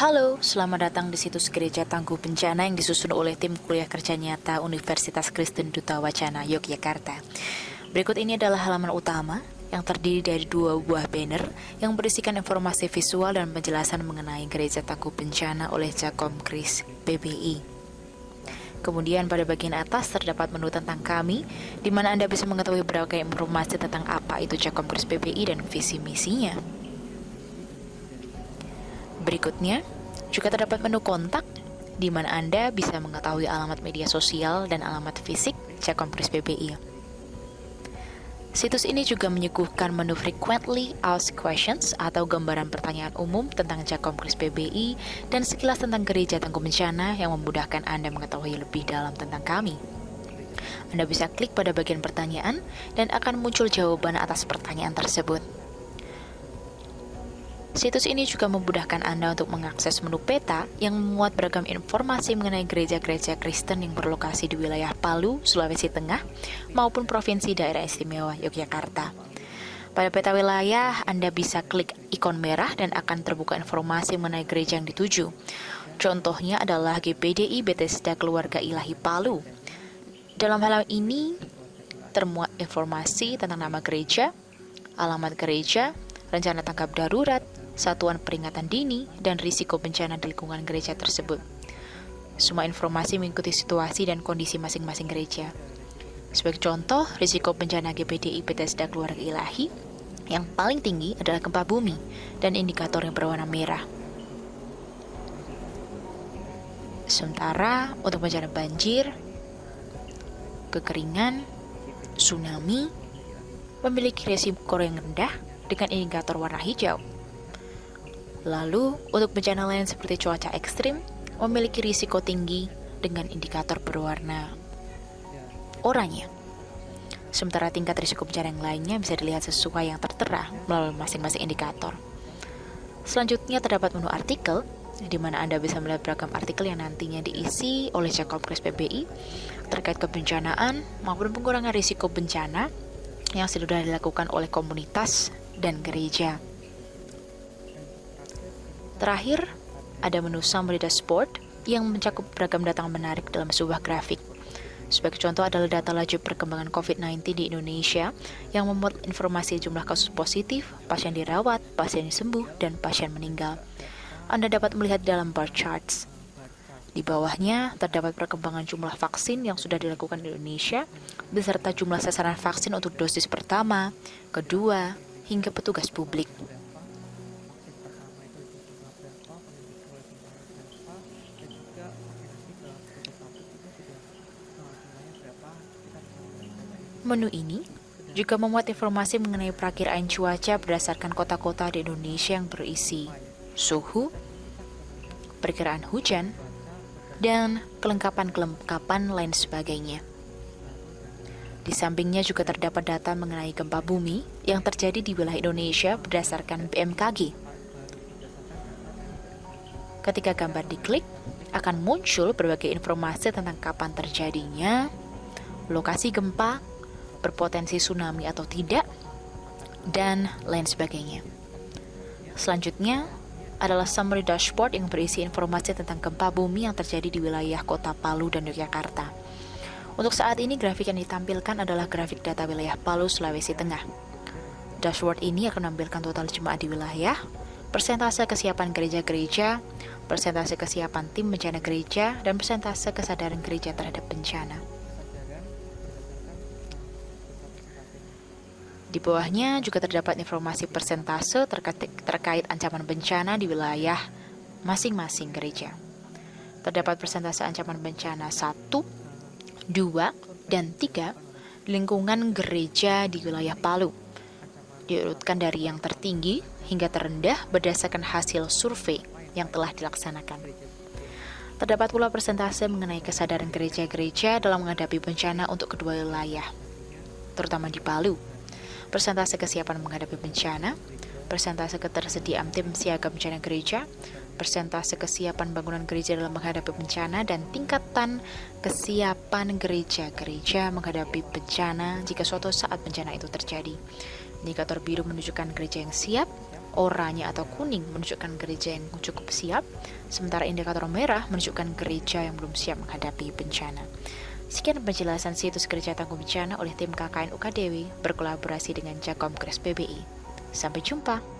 Halo, selamat datang di situs Gereja Tangguh Bencana yang disusun oleh tim kuliah kerja nyata Universitas Kristen Duta Wacana, Yogyakarta. Berikut ini adalah halaman utama yang terdiri dari 2 buah banner yang berisikan informasi visual dan penjelasan mengenai Gereja Tangguh Bencana oleh Jakom Kris PBI. Kemudian pada bagian atas terdapat menu tentang kami, di mana Anda bisa mengetahui berbagai informasi tentang apa itu Jakom Kris PBI dan visi misinya. Berikutnya, juga terdapat menu kontak, di mana Anda bisa mengetahui alamat media sosial dan alamat fisik Jakom Kris PBI. Situs ini juga menyuguhkan menu Frequently Asked Questions atau gambaran pertanyaan umum tentang Jakom Kris PBI dan sekilas tentang Gereja Tangguh Bencana yang memudahkan Anda mengetahui lebih dalam tentang kami. Anda bisa klik pada bagian pertanyaan dan akan muncul jawaban atas pertanyaan tersebut. Situs ini juga memudahkan Anda untuk mengakses menu peta yang memuat beragam informasi mengenai gereja-gereja Kristen yang berlokasi di wilayah Palu, Sulawesi Tengah, maupun Provinsi Daerah Istimewa Yogyakarta. Pada peta wilayah, Anda bisa klik ikon merah dan akan terbuka informasi mengenai gereja yang dituju. Contohnya adalah GPDI Bethesda Keluarga Ilahi Palu. Dalam halaman ini, termuat informasi tentang nama gereja, alamat gereja, rencana tanggap darurat, satuan peringatan dini, dan risiko bencana di lingkungan gereja tersebut. Semua informasi mengikuti situasi dan kondisi masing-masing gereja. Sebagai contoh, risiko bencana GPDI Bethesda Keluarga Ilahi yang paling tinggi adalah gempa bumi dan indikator yang berwarna merah. Sementara untuk bencana banjir, kekeringan, tsunami memiliki risiko yang rendah dengan indikator warna hijau. Lalu, untuk bencana lain seperti cuaca ekstrim, memiliki risiko tinggi dengan indikator berwarna oranye. Sementara tingkat risiko bencana yang lainnya bisa dilihat sesuai yang tertera melalui masing-masing indikator. Selanjutnya terdapat menu artikel, di mana Anda bisa melihat beragam artikel yang nantinya diisi oleh Jakom Kris PBI terkait kebencanaan maupun pengurangan risiko bencana yang sudah dilakukan oleh komunitas dan gereja. Terakhir, ada menu Summary Dashboard yang mencakup beragam data menarik dalam sebuah grafik. Sebagai contoh adalah data laju perkembangan COVID-19 di Indonesia yang memuat informasi jumlah kasus positif, pasien dirawat, pasien sembuh, dan pasien meninggal. Anda dapat melihat dalam bar charts. Di bawahnya terdapat perkembangan jumlah vaksin yang sudah dilakukan di Indonesia, beserta jumlah sasaran vaksin untuk dosis pertama, kedua, hingga petugas publik. Menu ini juga memuat informasi mengenai perakiraan cuaca berdasarkan kota-kota di Indonesia yang berisi suhu, perkiraan hujan, dan kelengkapan-kelengkapan lain sebagainya. Di sampingnya juga terdapat data mengenai gempa bumi yang terjadi di wilayah Indonesia berdasarkan BMKG. Ketika gambar diklik, akan muncul berbagai informasi tentang kapan terjadinya, lokasi gempa, berpotensi tsunami atau tidak, dan lain sebagainya. Selanjutnya adalah Summary Dashboard yang berisi informasi tentang gempa bumi yang terjadi di wilayah kota Palu dan Yogyakarta. Untuk saat ini, grafik yang ditampilkan adalah grafik data wilayah Palu, Sulawesi Tengah. Dashboard ini akan menampilkan total jemaat di wilayah, persentase kesiapan gereja-gereja, persentase kesiapan tim bencana gereja, dan persentase kesadaran gereja terhadap bencana. Di bawahnya juga terdapat informasi persentase terkait ancaman bencana di wilayah masing-masing gereja. Terdapat persentase ancaman bencana 1, 2, dan 3 di lingkungan gereja di wilayah Palu. Diurutkan dari yang tertinggi hingga terendah berdasarkan hasil survei yang telah dilaksanakan. Terdapat pula persentase mengenai kesadaran gereja-gereja dalam menghadapi bencana untuk kedua wilayah, terutama di Palu. Persentase kesiapan menghadapi bencana, persentase ketersediaan tim siaga bencana gereja, persentase kesiapan bangunan gereja dalam menghadapi bencana, dan tingkatan kesiapan gereja-gereja menghadapi bencana jika suatu saat bencana itu terjadi. Indikator biru menunjukkan gereja yang siap, Oranye atau kuning menunjukkan gereja yang cukup siap, sementara indikator merah menunjukkan gereja yang belum siap menghadapi bencana. Sekian penjelasan situs Gereja Tangguh Bencana oleh tim KKN UKDW berkolaborasi dengan Jakom Kres PBI. Sampai jumpa.